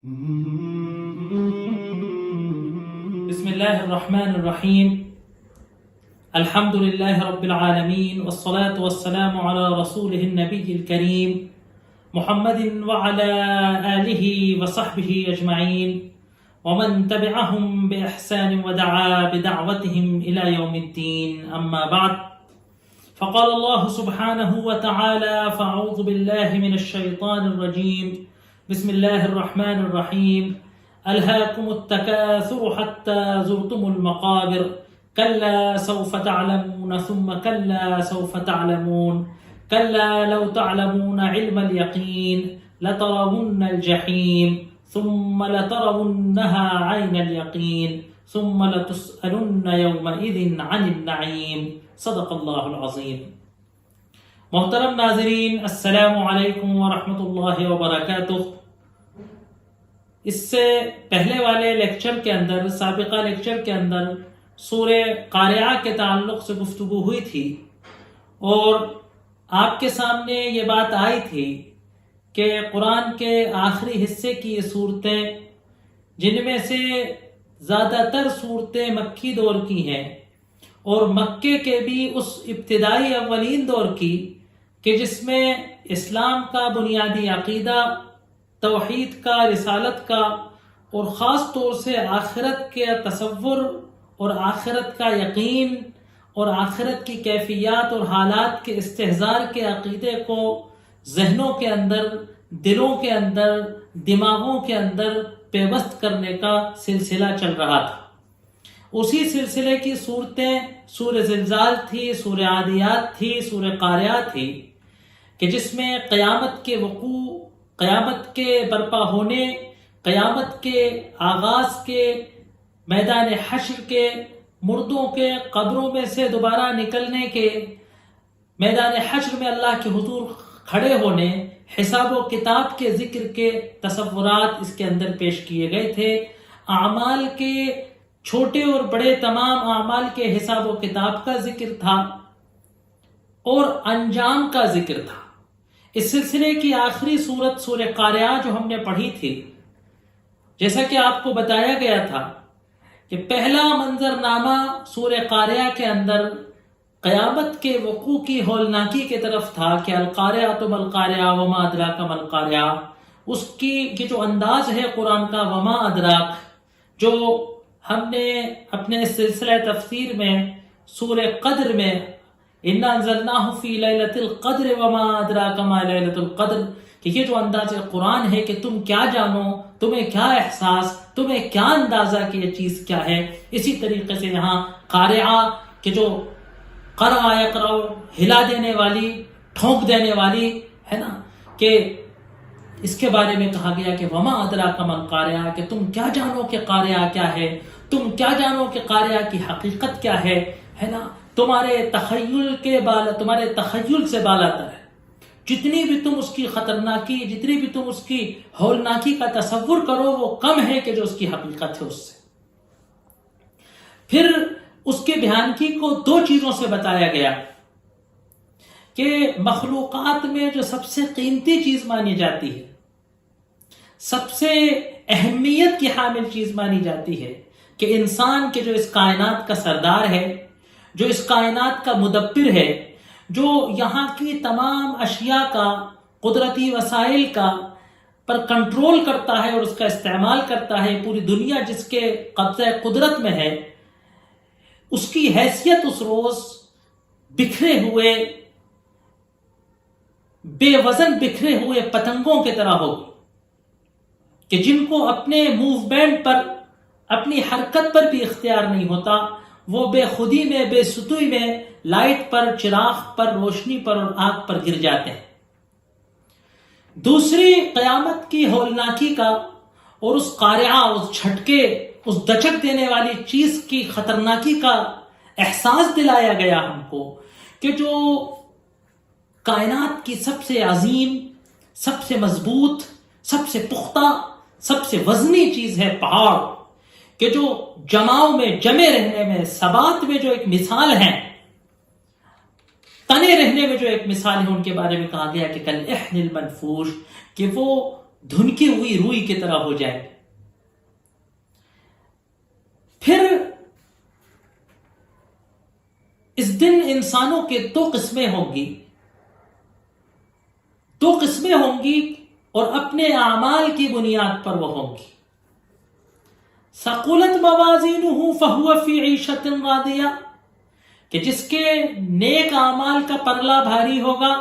بسم الله الرحمن الرحيم. الحمد لله رب العالمين، والصلاة والسلام على رسوله النبي الكريم محمد وعلى آله وصحبه أجمعين ومن تبعهم بإحسان ودعا بدعوتهم إلى يوم الدين. أما بعد، فقال الله سبحانه وتعالى: فأعوذ بالله من الشيطان الرجيم، بسم الله الرحمن الرحيم. ألهاكم التكاثر حتى زرتم المقابر، كلا سوف تعلمون ثم كلا سوف تعلمون، كلا لو تعلمون علم اليقين لترون الجحيم ثم لترونها عين اليقين ثم لتسألن يومئذ عن النعيم. صدق اللہ العظیم. محترم ناظرین، السلام علیکم ورحمۃ اللہ وبرکاتہ. اس سے پہلے والے لیکچر کے اندر، سابقہ لیکچر کے اندر سورہ قارعہ کے تعلق سے گفتگو ہوئی تھی اور آپ کے سامنے یہ بات آئی تھی کہ قرآن کے آخری حصے کی یہ صورتیں، جن میں سے زیادہ تر صورتیں مکی دور کی ہیں اور مکے کے بھی اس ابتدائی اولین دور کی کہ جس میں اسلام کا بنیادی عقیدہ، توحید کا، رسالت کا اور خاص طور سے آخرت کے تصور اور آخرت کا یقین اور آخرت کی کیفیات اور حالات کے استحضار کے عقیدے کو ذہنوں کے اندر، دلوں کے اندر، دماغوں کے اندر پیوست کرنے کا سلسلہ چل رہا تھا. اسی سلسلے کی صورتیں سورہ زلزال تھی، سورہ عادیات تھی، سورہ قارعہ تھی کہ جس میں قیامت کے وقوع، قیامت کے برپا ہونے، قیامت کے آغاز کے، میدان حشر کے، مردوں کے قبروں میں سے دوبارہ نکلنے کے، میدان حشر میں اللہ کے حضور کھڑے ہونے، حساب و کتاب کے ذکر کے تصورات اس کے اندر پیش کیے گئے تھے. اعمال کے چھوٹے اور بڑے تمام اعمال کے حساب و کتاب کا ذکر تھا اور انجام کا ذکر تھا. اس سلسلے کی آخری صورت سورہ قارعہ جو ہم نے پڑھی تھی، جیسا کہ آپ کو بتایا گیا تھا کہ پہلا منظرنامہ سورہ قارعہ کے اندر قیامت کے وقوع کی ہولناکی کی طرف تھا کہ القارعۃ ما القارعہ وما ادراک ما القارعہ. اس کی یہ جو انداز ہے قرآن کا، وما ادراک، جو ہم نے اپنے سلسلہ تفسیر میں سورہ قدر میں انا انزلناہ فی لیلۃ القدر وما ادراک ما لیلۃ القدر، کہ یہ جو انداز قرآن ہے کہ تم کیا جانو، تمہیں کیا احساس، تمہیں کیا اندازہ کہ یہ چیز کیا ہے. اسی طریقے سے یہاں قارعہ کہ جو قرأ یقرأ، ہلا دینے والی، ٹھونک دینے والی ہے نا، کہ اس کے بارے میں کہا گیا کہ وما ادراک ما القارعہ، کہ تم کیا جانو کہ قارعہ کیا ہے، تم کیا جانو کہ قارعہ کی حقیقت کیا ہے نا. تمہارے تخیل کے تمہارے تخیل سے بالاتر ہے. جتنی بھی تم اس کی خطرناکی، جتنی بھی تم اس کی ہولناکی کا تصور کرو، وہ کم ہے کہ جو اس کی حقیقت ہے اس سے. پھر اس کے بھیانکی کو دو چیزوں سے بتایا گیا کہ مخلوقات میں جو سب سے قیمتی چیز مانی جاتی ہے، سب سے اہمیت کی حامل چیز مانی جاتی ہے، کہ انسان کے جو اس کائنات کا سردار ہے، جو اس کائنات کا مدبر ہے، جو یہاں کی تمام اشیاء کا، قدرتی وسائل کا پر کنٹرول کرتا ہے اور اس کا استعمال کرتا ہے، پوری دنیا جس کے قبضہ قدرت میں ہے، اس کی حیثیت اس روز بکھرے ہوئے، بے وزن بکھرے ہوئے پتنگوں کی طرح ہوگی کہ جن کو اپنے موومنٹ پر، اپنی حرکت پر بھی اختیار نہیں ہوتا. وہ بے خودی میں، بے سطوئی میں لائٹ پر، چراغ پر، روشنی پر اور آگ پر گر جاتے ہیں. دوسری قیامت کی ہولناکی کا اور اس قارعہ، اس جھٹکے، اس دچک دینے والی چیز کی خطرناکی کا احساس دلایا گیا ہم کو کہ جو کائنات کی سب سے عظیم، سب سے مضبوط، سب سے پختہ، سب سے وزنی چیز ہے پہاڑ، کہ جو جماؤ میں، جمے رہنے میں، ثبات میں جو ایک مثال ہے، تنے رہنے میں جو ایک مثال ہے، ان کے بارے میں کہا گیا کہ کل احن المنفوش، کہ وہ دھنکی ہوئی روئی کی طرح ہو جائیں گے. پھر اس دن انسانوں کے دو قسمیں ہوں گی اور اپنے اعمال کی بنیاد پر وہ ہوں گی. ثقلت موازینہ فہو فی عیشۃ راضیہ، کہ جس کے نیک اعمال کا پلڑا بھاری ہوگا،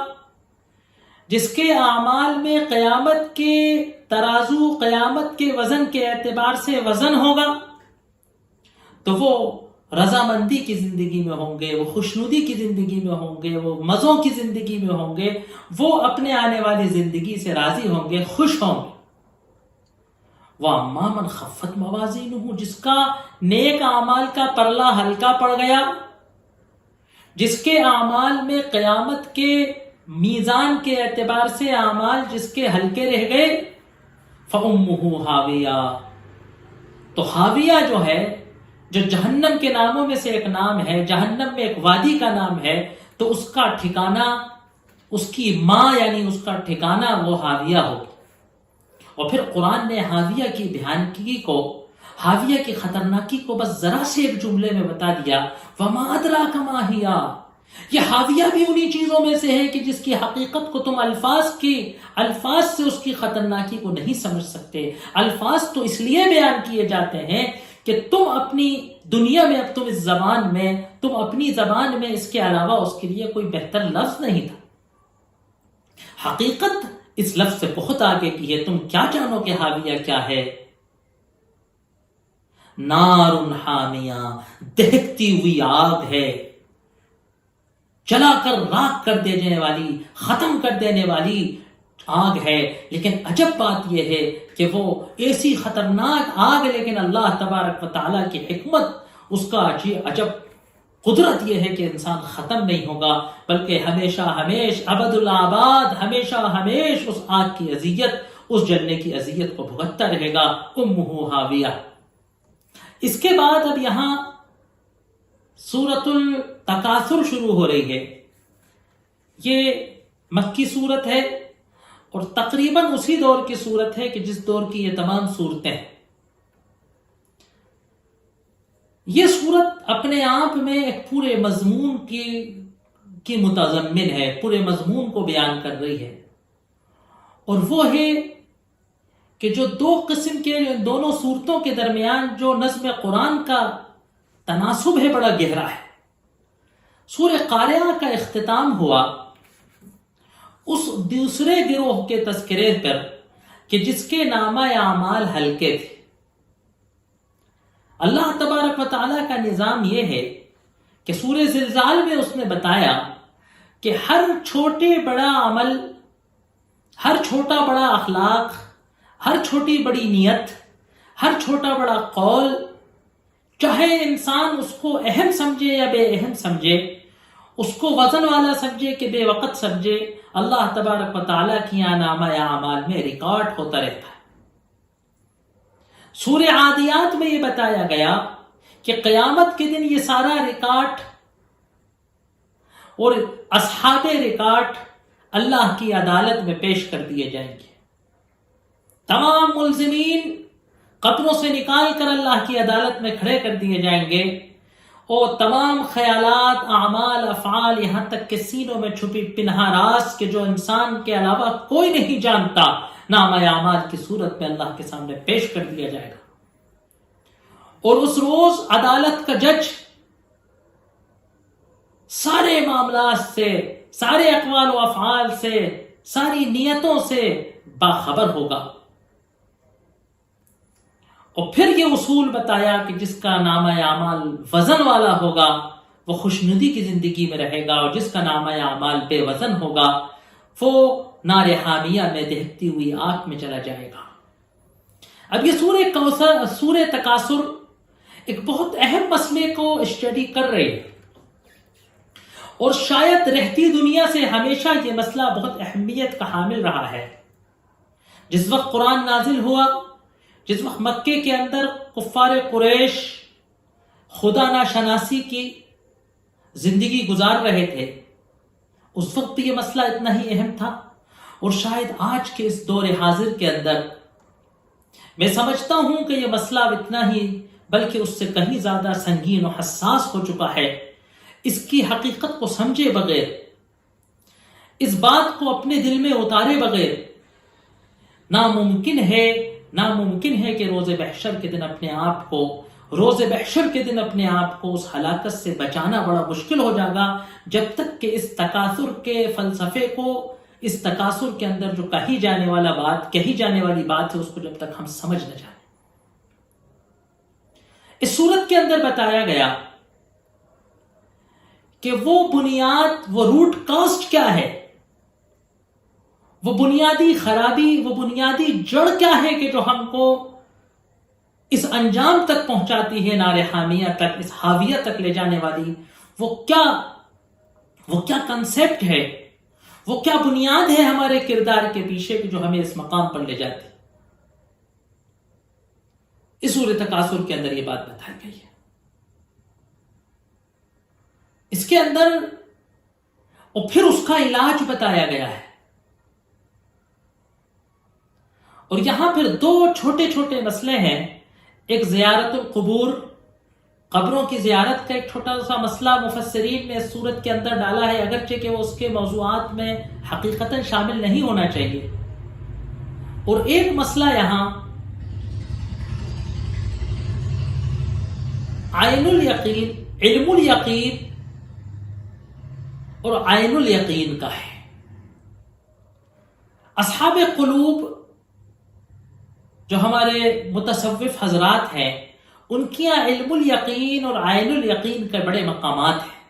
جس کے اعمال میں قیامت کے ترازو، قیامت کے وزن کے اعتبار سے وزن ہوگا، تو وہ رضامندی کی زندگی میں ہوں گے، وہ خوشنودی کی زندگی میں ہوں گے، وہ مزوں کی زندگی میں ہوں گے، وہ اپنے آنے والی زندگی سے راضی ہوں گے، خوش ہوں گے. وَأَمَّا مَنْ خَفَّتْ مَوَازِينُهُ، جس کا نیک اعمال کا پلڑا ہلکا پڑ گیا، جس کے اعمال میں قیامت کے میزان کے اعتبار سے اعمال جس کے ہلکے رہ گئے، فَأُمُّهُ حَاوِيَةٌ، تو حاویہ جو ہے، جو جہنم کے ناموں میں سے ایک نام ہے، جہنم میں ایک وادی کا نام ہے، تو اس کا ٹھکانہ، اس کی ماں یعنی اس کا ٹھکانہ وہ حاویہ ہوگی. اور پھر قرآن نے حاویہ کی بھیانکی کو، حاویہ کی خطرناکی کو بس ذرا سے ایک جملے میں بتا دیا، وَمَا أَدْرَاكَ مَا هِيَ، یہ حاویہ بھی انہی چیزوں میں سے ہے کہ جس کی حقیقت کو تم الفاظ سے اس کی خطرناکی کو نہیں سمجھ سکتے. الفاظ تو اس لیے بیان کیے جاتے ہیں کہ تم اپنی دنیا میں، اب تم اس زبان میں، تم اپنی زبان میں اس کے علاوہ اس کے لیے کوئی بہتر لفظ نہیں تھا. حقیقت اس لفظ سے بہت آگے کی ہے. تم کیا جانو کہ حاویہ کیا ہے؟ نار حامیہ، دہکتی ہوئی آگ ہے، جلا کر راکھ کر دینے والی، ختم کر دینے والی آگ ہے. لیکن عجب بات یہ ہے کہ وہ ایسی خطرناک آگ، لیکن اللہ تبارک و تعالیٰ کی حکمت، اس کا عجب قدرت یہ ہے کہ انسان ختم نہیں ہوگا، بلکہ ہمیشہ ہمیش، ابد الآباد، ہمیشہ ہمیش اس آگ کی اذیت، اس جلنے کی اذیت کو بھگتتا رہے گا. امہ حاویہ. اس کے بعد اب یہاں سورۃ التکاثر شروع ہو رہی ہے. یہ مکی صورت ہے اور تقریباً اسی دور کی صورت ہے کہ جس دور کی یہ تمام صورتیں ہیں. یہ صورت اپنے آپ میں ایک پورے مضمون کی متضمن ہے، پورے مضمون کو بیان کر رہی ہے. اور وہ ہے کہ جو دو قسم کے، دونوں صورتوں کے درمیان جو نظم قرآن کا تناسب ہے بڑا گہرا ہے. سورہ قاریہ کا اختتام ہوا اس دوسرے گروہ کے تذکرے پر کہ جس کے نامہ اعمال ہلکے تھے. اللہ تبارک و تعالیٰ کا نظام یہ ہے کہ سورہ زلزال میں اس نے بتایا کہ ہر چھوٹے بڑا عمل، ہر چھوٹا بڑا اخلاق، ہر چھوٹی بڑی نیت، ہر چھوٹا بڑا قول، چاہے انسان اس کو اہم سمجھے یا بے اہم سمجھے، اس کو وزن والا سمجھے کہ بے وقت سمجھے، اللہ تبارک و تعالیٰ کی نامہ اعمال میں ریکارڈ ہوتا رہتا ہے. سورہ عادیات میں یہ بتایا گیا کہ قیامت کے دن یہ سارا ریکارڈ اور اصحاب ریکارڈ اللہ کی عدالت میں پیش کر دیے جائیں گے. تمام ملزمین قبروں سے نکال کر اللہ کی عدالت میں کھڑے کر دیے جائیں گے، اور تمام خیالات، اعمال، افعال، یہاں تک کہ سینوں میں چھپی پنہا راز کے جو انسان کے علاوہ کوئی نہیں جانتا، نامہ اعمال کی صورت میں اللہ کے سامنے پیش کر دیا جائے گا. اور اس روز عدالت کا جج سارے معاملات سے، سارے اقوال و افعال سے، ساری نیتوں سے باخبر ہوگا. اور پھر یہ اصول بتایا کہ جس کا نامہ اعمال وزن والا ہوگا وہ خوشنودی کی زندگی میں رہے گا، اور جس کا نامہ اعمال بے وزن ہوگا وہ نار حامیہ میں دہکتی ہوئی آگ میں چلا جائے گا. اب یہ سورہ تکاثر ایک بہت اہم مسئلے کو اسٹڈی کر رہی ہے، اور شاید رہتی دنیا سے ہمیشہ یہ مسئلہ بہت اہمیت کا حامل رہا ہے. جس وقت قرآن نازل ہوا، جس وقت مکے کے اندر کفار قریش خدا ناشناسی کی زندگی گزار رہے تھے، اس وقت یہ مسئلہ اتنا ہی اہم تھا. اور شاید آج کے اس دور حاضر کے اندر میں سمجھتا ہوں کہ یہ مسئلہ اتنا ہی بلکہ اس سے کہیں زیادہ سنگین و حساس ہو چکا ہے. اس کی حقیقت کو سمجھے بغیر، اس بات کو اپنے دل میں اتارے بغیر ناممکن ہے کہ روز محشر کے دن اپنے آپ کو اس ہلاکت سے بچانا بڑا مشکل ہو جائے گا، جب تک کہ اس تکاثر کے فلسفے کو، اس تکاثر کے اندر جو کہی جانے والی بات ہے اس کو جب تک ہم سمجھ نہ جائیں. اس صورت کے اندر بتایا گیا کہ وہ بنیاد، وہ روٹ کاسٹ کیا ہے، وہ بنیادی خرابی، وہ بنیادی جڑ کیا ہے کہ جو ہم کو اس انجام تک پہنچاتی ہے، نار حامیہ تک، اس حاویہ تک لے جانے والی. وہ کیا کنسیپٹ ہے، وہ کیا بنیاد ہے ہمارے کردار کے پیچھے کہ جو ہمیں اس مقام پر لے جاتی. اس سورۃ تکاثر کے اندر یہ بات بتائی گئی ہے. اس کے اندر اور پھر اس کا علاج بتایا گیا ہے. اور یہاں پھر دو چھوٹے چھوٹے مسئلے ہیں. ایک زیارت القبور، قبروں کی زیارت کا ایک چھوٹا سا مسئلہ مفسرین نے اس صورت کے اندر ڈالا ہے، اگرچہ کہ وہ اس کے موضوعات میں حقیقتاً شامل نہیں ہونا چاہیے. اور ایک مسئلہ یہاں عین الیقین، علم الیقین اور عین الیقین کا ہے. اصحاب قلوب جو ہمارے متصوف حضرات ہیں، ان کی یہاں علم الیقین اور عین الیقین کے بڑے مقامات ہیں.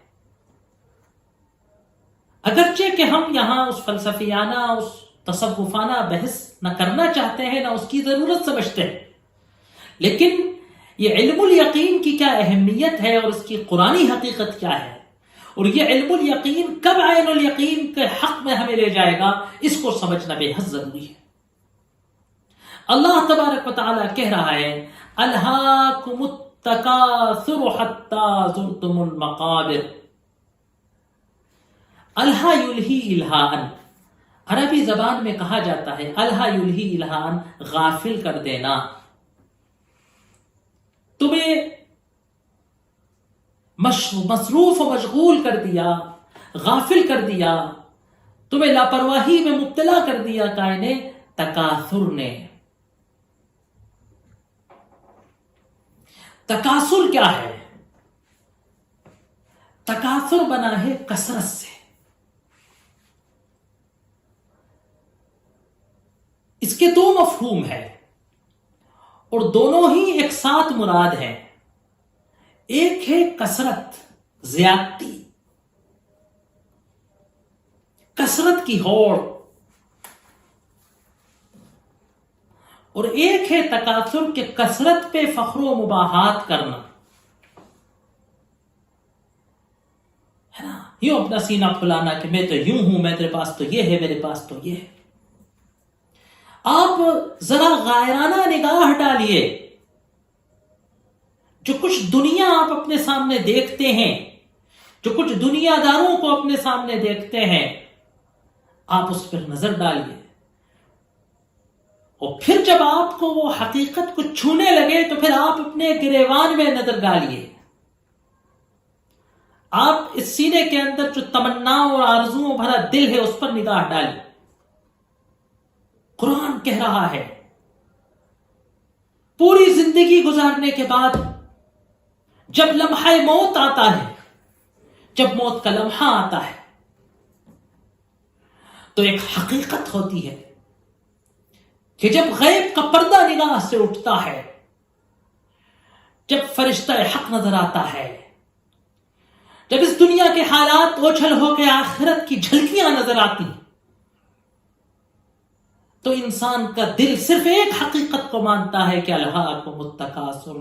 اگرچہ کہ ہم یہاں اس فلسفیانہ، اس تصوفانہ بحث نہ کرنا چاہتے ہیں، نہ اس کی ضرورت سمجھتے ہیں، لیکن یہ علم الیقین کی کیا اہمیت ہے اور اس کی قرآنی حقیقت کیا ہے، اور یہ علم الیقین کب عین الیقین کے حق میں ہمیں لے جائے گا، اس کو سمجھنا بے حد ضروری ہے. اللہ تبارک و تعالیٰ کہہ رہا ہے الہاکم التکاثر حتی زرتم المقابر. الہا یلہی الہان، عربی زبان میں کہا جاتا ہے الہا یلہی الہان، غافل کر دینا. تمہیں مصروف و مشغول کر دیا، غافل کر دیا، تمہیں لاپرواہی میں مبتلا کر دیا کائنے تکاثر نے. تکاثر کیا ہے؟ تکاثر بنا ہے کثرت سے. اس کے دو مفہوم ہیں اور دونوں ہی ایک ساتھ مراد ہیں. ایک ہے کثرت، زیادتی، کثرت کی ہوڑ، اور ایک ہے تکاثر کے کثرت پہ فخر و مباحات کرنا، ہے نا، یوں اپنا سینہ پھلانا کہ میں تو یوں ہوں، میرے پاس تو یہ ہے، میرے پاس تو یہ ہے. آپ ذرا غائرانہ نگاہ ڈالیے، جو کچھ دنیا آپ اپنے سامنے دیکھتے ہیں، جو کچھ دنیا داروں کو اپنے سامنے دیکھتے ہیں، آپ اس پر نظر ڈالیے، اور پھر جب آپ کو وہ حقیقت کو چھونے لگے تو پھر آپ اپنے گریوان میں نظر ڈالیے. آپ اس سینے کے اندر جو تمنا اور آرزوؤں بھرا دل ہے اس پر نگاہ ڈالیے. قرآن کہہ رہا ہے پوری زندگی گزارنے کے بعد جب لمحہ موت آتا ہے، جب موت کا لمحہ آتا ہے، تو ایک حقیقت ہوتی ہے کہ جب غیب کا پردہ نگاہ سے اٹھتا ہے، جب فرشتہ حق نظر آتا ہے، جب اس دنیا کے حالات اوچھل ہو کے آخرت کی جھلکیاں نظر آتی، تو انسان کا دل صرف ایک حقیقت کو مانتا ہے کہ الہاکم التکاثر،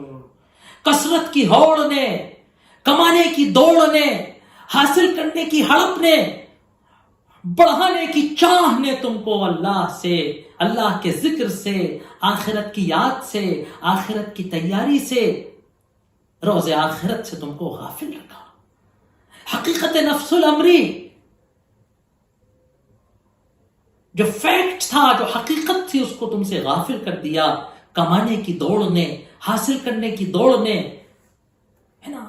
کثرت کی ہوڑ نے، کمانے کی دوڑ نے، حاصل کرنے کی ہڑپ نے، بڑھانے کی چاہ نے تم کو اللہ سے، اللہ کے ذکر سے، آخرت کی یاد سے، آخرت کی تیاری سے، روز آخرت سے تم کو غافل رکھا. حقیقت نفس الامری جو فیکٹ تھا، جو حقیقت تھی، اس کو تم سے غافل کر دیا کمانے کی دوڑ نے، حاصل کرنے کی دوڑ نے، ہے نا،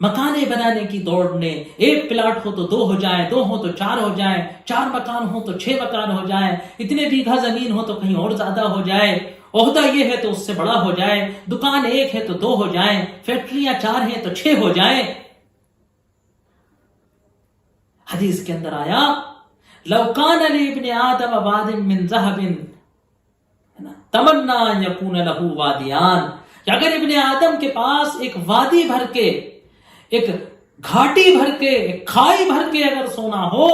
مکانیں بنانے کی دوڑ نے. ایک پلاٹ ہو تو 2 ہو جائیں، 2 ہو تو 4 ہو جائیں، 4 مکان ہو تو 6 مکان ہو جائیں، اتنے بیگھہ زمین ہو تو کہیں اور زیادہ ہو جائے، عہدہ یہ ہے تو اس سے بڑا ہو جائے، دکان 1 ہے تو 2 ہو جائیں، فیکٹریاں 4 ہیں تو 6 ہو جائیں. حدیث کے اندر آیا لو کان لابن آدم واد من ذهب تمنا ان یکون له وادیان، کہ اگر ابن آدم کے پاس ایک وادی بھر کے، ایک گھاٹی بھر کے، ایک کھائی بھر کے اگر سونا ہو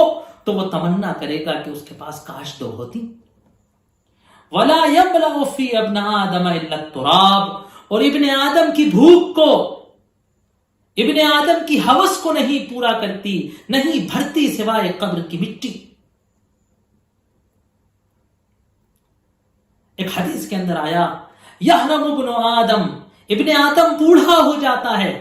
تو وہ تمنا کرے گا کہ اس کے پاس کاش 2 ہوتی. ولا يملأ في ابن آدم الا التراب، اور ابن آدم کی بھوک کو، ابن آدم کی ہوس کو نہیں پورا کرتی، نہیں بھرتی سوائے قبر کی مٹی. ایک حدیث کے اندر آیا یحرم ابن آدم، ابن آدم بوڑھا ہو جاتا ہے،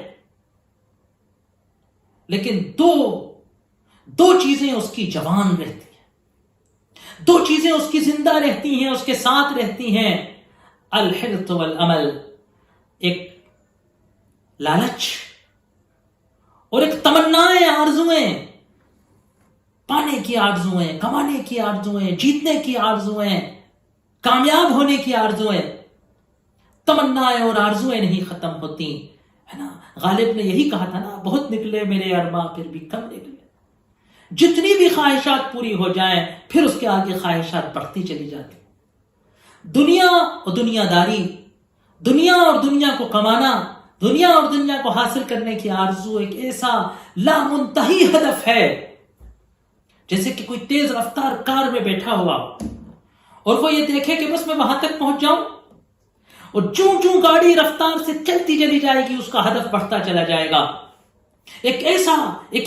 لیکن دو چیزیں اس کی جوان رہتی ہیں، 2 چیزیں اس کی زندہ رہتی ہیں، اس کے ساتھ رہتی ہیں. الحرص والعمل، ایک لالچ اور ایک تمنائیں، آرزویں، پانے کی آرزویں، کمانے کی آرزویں، جیتنے کی آرزویں، کامیاب ہونے کی آرزویں. تمنائیں اور آرزویں نہیں ختم ہوتی، ہے نا. غالب نے یہی کہا تھا نا، بہت نکلے میرے ارماں پھر بھی کم نکلے. جتنی بھی خواہشات پوری ہو جائیں پھر اس کے آگے خواہشات بڑھتی چلی جاتی. دنیا اور دنیا داری، دنیا اور دنیا کو کمانا، دنیا اور دنیا کو حاصل کرنے کی آرزو ایک ایسا لامنتہی ہدف ہے، جیسے کہ کوئی تیز رفتار کار میں بیٹھا ہوا اور وہ یہ دیکھے کہ بس میں وہاں تک پہنچ جاؤں، اور چوں گاڑی رفتار سے چلتی چلی جائے گی اس کا ہدف بڑھتا چلا جائے گا. ایک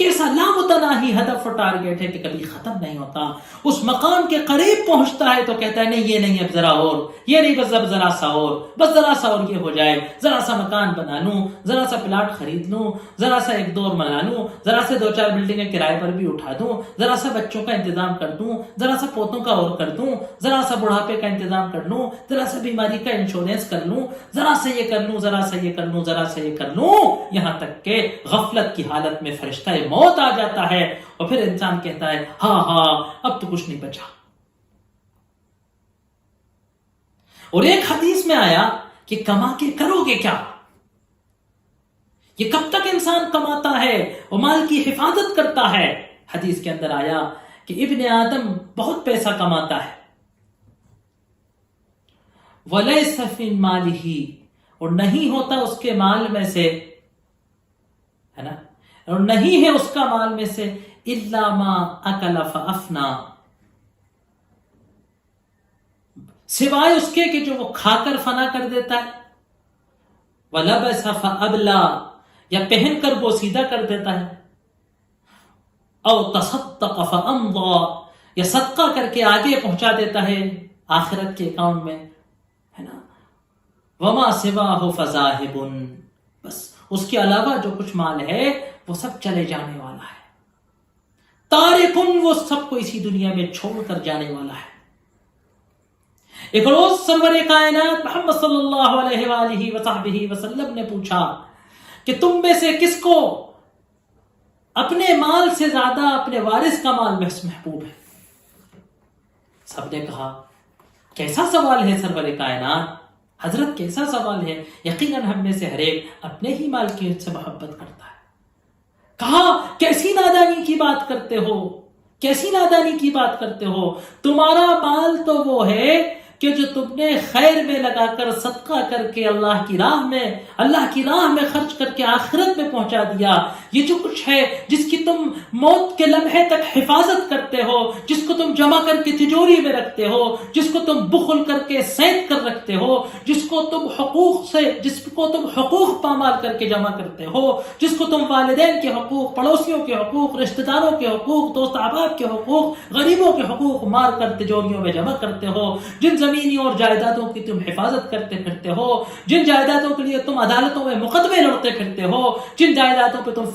ایسا لامتناہی ہدف اور ٹارگیٹ ہے کہ کبھی ختم نہیں ہوتا. اس مقام کے قریب پہنچتا ہے تو کہتا ہے نہیں یہ نہیں، اب ذرا اور، یہ نہیں، بس اب ذرا سا اور، بس ذرا سا اور یہ ہو جائے، ذرا سا مکان بنا لوں، ذرا سا پلاٹ خرید لوں، ذرا سا 1-2 اور بنا لوں، ذرا سے 2-4 بلڈنگیں کرائے پر بھی اٹھا دوں، ذرا سا بچوں کا انتظام کر دوں، ذرا سا پوتوں کا اور کر دوں، ذرا سا بڑھاپے کا انتظام کر لوں، ذرا سا بیماری کا انشورنس کر لوں، ذرا سے یہ کر لوں، ذرا سا یہ کر لوں، ذرا سے یہ کر لوں، یہاں تک کہ غفلت کی حالت میں فرشتہ موت آ جاتا ہے اور پھر انسان کہتا ہے ہاں اب تو کچھ نہیں بچا. اور ایک حدیث میں آیا کہ کما کے کرو گے کیا؟ یہ کب تک انسان کماتا ہے اور مال کی حفاظت کرتا ہے؟ حدیث کے اندر آیا کہ ابن آدم بہت پیسہ کماتا ہے، وَلَيْسَ فِي مَالِهِ، اور نہیں ہوتا اس کے مال میں سے، ہے نا، اور نہیں ہے اس کا مال میں سے الا ما اکل فافنا، سوائے اس کے کہ جو وہ کھا کر فنا کر دیتا ہے، ولبس فابلا، یا پہن کر وہ سیدھا کر دیتا ہے، او تصدق فامضى، یا صدقہ کر کے آگے پہنچا دیتا ہے آخرت کے اکاؤنٹ میں، ہے نا. وما سواہ فذاہب، بس اس کے علاوہ جو کچھ مال ہے وہ سب چلے جانے والا ہے. تارکن، وہ سب کو اسی دنیا میں چھوڑ کر جانے والا ہے. ایک روز سرور کائنات محمد صلی اللہ علیہ وآلہ وصحبہ وسلم نے پوچھا کہ تم میں سے کس کو اپنے مال سے زیادہ اپنے وارث کا مال محبوب ہے؟ سب نے کہا کیسا سوال ہے سرور کائنات، حضرت کیسا سوال ہے، یقیناً ہم میں سے ہر ایک اپنے ہی مال کی سے محبت کرتا ہے. کہا کیسی نادانی کی بات کرتے ہو، کیسی نادانی کی بات کرتے ہو، تمہارا مال تو وہ ہے کہ جو تم نے خیر میں لگا کر، صدقہ کر کے، اللہ کی راہ میں خرچ کر کے آخرت میں پہنچا دیا. یہ جو کچھ ہے جس کی تم موت کے لمحے تک حفاظت کرتے ہو، جس کو تم جمع کر کے تجوری میں رکھتے ہو، جس کو تم بخل کر کے سینت کر رکھتے ہو، جس کو تم حقوق پامال کر کے جمع کرتے ہو، جس کو تم والدین کے حقوق، پڑوسیوں کے حقوق، رشتہ داروں کے حقوق، دوست احباب کے حقوق، غریبوں کے حقوق مار کر تجوریوں میں جمع کرتے ہو، جن زمینی اور جائیدادوں کی تم حفاظت کرتے پھرتے ہو، جن جائیدادوں کے لیے تم عدالتوں میں مقدمے لڑتے پھرتے ہو، جن جائیدادوں پہ تم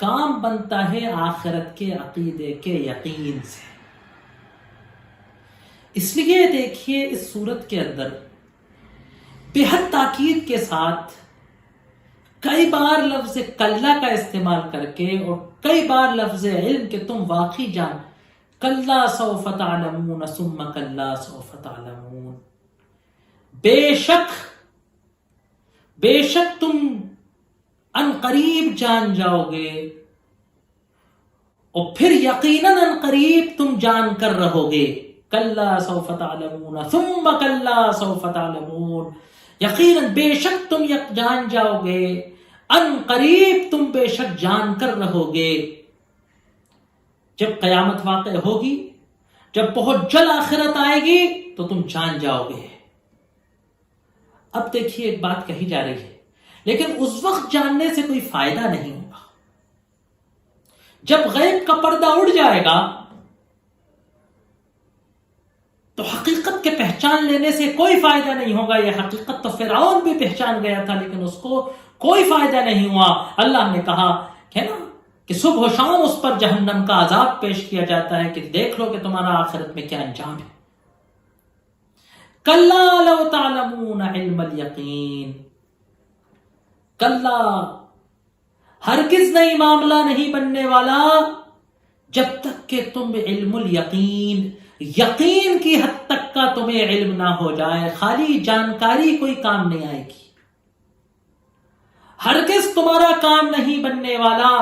کام بنتا ہے آخرت کے عقیدے کے یقین سے. اس لیے دیکھیے اس صورت کے اندر بے حد تاکید کے ساتھ کئی بار لفظ کلا کا استعمال کر کے اور کئی بار لفظ علم کہ تم واقعی جان، کلا سوف تعلمون ثم کلا سوف تعلمون، بے شک تم ان قریب جان جاؤ گے اور پھر یقیناً ان قریب تم جان کر رہو گے. کلا سوف تعلمون ثم کلا سوف تعلمون، یقیناً بے شک تم جان جاؤ گے، ان قریب تم بے شک جان کر رہو گے. جب قیامت واقع ہوگی، جب بہت جلد آخرت آئے گی تو تم جان جاؤ گے. اب دیکھیے ایک بات کہی جا رہی ہے، لیکن اس وقت جاننے سے کوئی فائدہ نہیں ہوگا. جب غیب کا پردہ اڑ جائے گا تو حقیقت کے پہچان لینے سے کوئی فائدہ نہیں ہوگا. یہ حقیقت تو فرعون بھی پہچان گیا تھا لیکن اس کو کوئی فائدہ نہیں ہوا. اللہ نے کہا کہ نا کہ صبح و شام اس پر جہنم کا عذاب پیش کیا جاتا ہے کہ دیکھ لو کہ تمہارا آخرت میں کیا انجام ہے. کلا لو تعلمون علم الیقین، کلا ہرگز نہیں، معاملہ نہیں بننے والا جب تک کہ تم علم الیقین، یقین کی حد تک کا تمہیں علم نہ ہو جائے. خالی جانکاری کوئی کام نہیں آئے گی. ہرگز تمہارا کام نہیں بننے والا،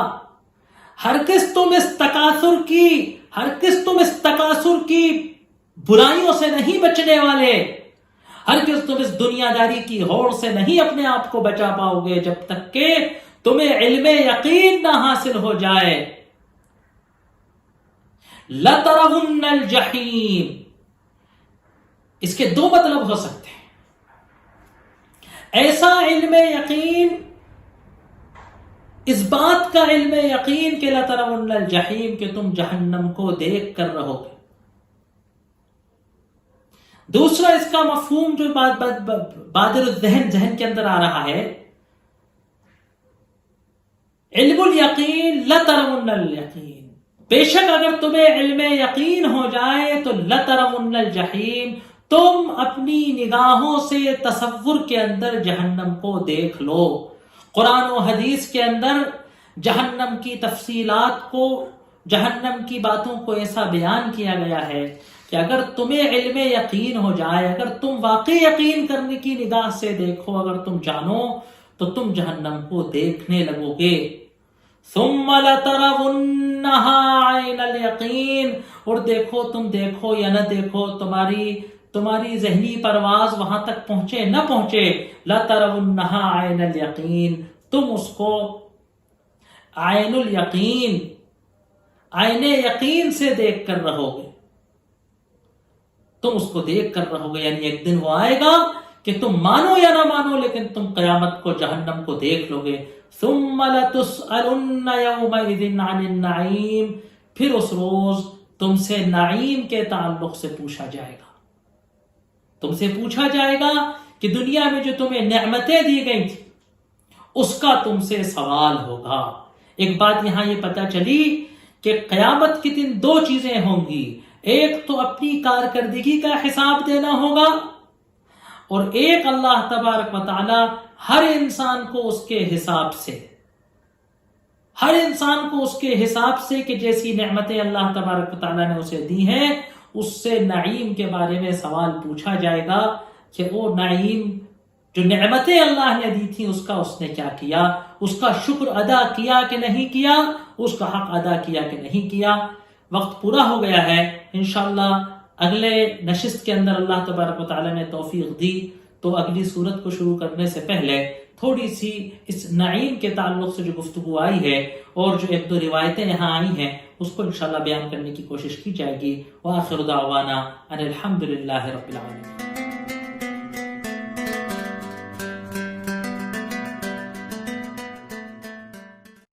ہرگز تم اس تکاثر کی برائیوں سے نہیں بچنے والے، ہرگز تم اس دنیا داری کی ہوڑ سے نہیں اپنے آپ کو بچا پاؤ گے جب تک کہ تمہیں علم یقین نہ حاصل ہو جائے. لَتَرَوُنَّ الْجَحِيمَ، اس کے دو مطلب ہو سکتے ہیں. ایسا علم یقین، اس بات کا علم یقین کہ لَتَرَوُنَّ الْجَحِيمَ کہ تم جہنم کو دیکھ کر رہو گے. دوسرا اس کا مفہوم جو بادر ذہن کے اندر آ رہا ہے، علم الیقین، لَتَرَوُنَّ الْيَقین، بے شک اگر تمہیں علم یقین ہو جائے تو لَتَرَوُنَّ الْجَحِيمَ، تم اپنی نگاہوں سے تصور کے اندر جہنم کو دیکھ لو. قرآن و حدیث کے اندر جہنم کی تفصیلات کو، جہنم کی باتوں کو ایسا بیان کیا گیا ہے کہ اگر تمہیں علم یقین ہو جائے، اگر تم واقعی یقین کرنے کی نگاہ سے دیکھو، اگر تم جانو تو تم جہنم کو دیکھنے لگو گے. ثم لترونها عین الیقین، اور تم دیکھو یا نہ دیکھو، تمہاری ذہنی پرواز وہاں تک پہنچے نہ پہنچے، لترونها عین الیقین، تم اس کو عین الیقین، عین یقین سے دیکھ کر رہو گے. تم اس کو دیکھ کر رہو گے، یعنی ایک دن وہ آئے گا کہ تم مانو یا نہ مانو لیکن تم قیامت کو، جہنم کو دیکھ لو گے. ثم لتسألن یومئذ عن النعیم، پھر اس روز تم سے نعیم کے تعلق سے پوچھا جائے گا. تم سے پوچھا جائے گا کہ دنیا میں جو تمہیں نعمتیں دی گئی تھی اس کا تم سے سوال ہوگا. ایک بات یہاں یہ پتہ چلی کہ قیامت کے دن دو چیزیں ہوں گی، ایک تو اپنی کارکردگی کا حساب دینا ہوگا، اور ایک اللہ تبارک و تعالی ہر انسان کو اس کے حساب سے کہ جیسی نعمتیں اللہ تبارک و تعالی نے اسے دی ہیں اس سے نعیم کے بارے میں سوال پوچھا جائے گا کہ وہ نعیم جو نعمتیں اللہ نے دی تھی اس کا اس نے کیا کیا، اس کا شکر ادا کیا کہ نہیں کیا، اس کا حق ادا کیا کہ نہیں کیا. وقت پورا ہو گیا ہے. انشاءاللہ اگلے نشست کے اندر اللہ تبارک و تعالی نے توفیق دی تو اگلی صورت کو شروع کرنے سے پہلے تھوڑی سی اس نعیم کے تعلق سے جو گفتگو آئی ہے اور جو ایک دو روایتیں یہاں آئی ہیں اس کو انشاءاللہ بیان کرنے کی کوشش کی جائے گی. وآخر دعوانا ان الحمدللہ رب العالمین.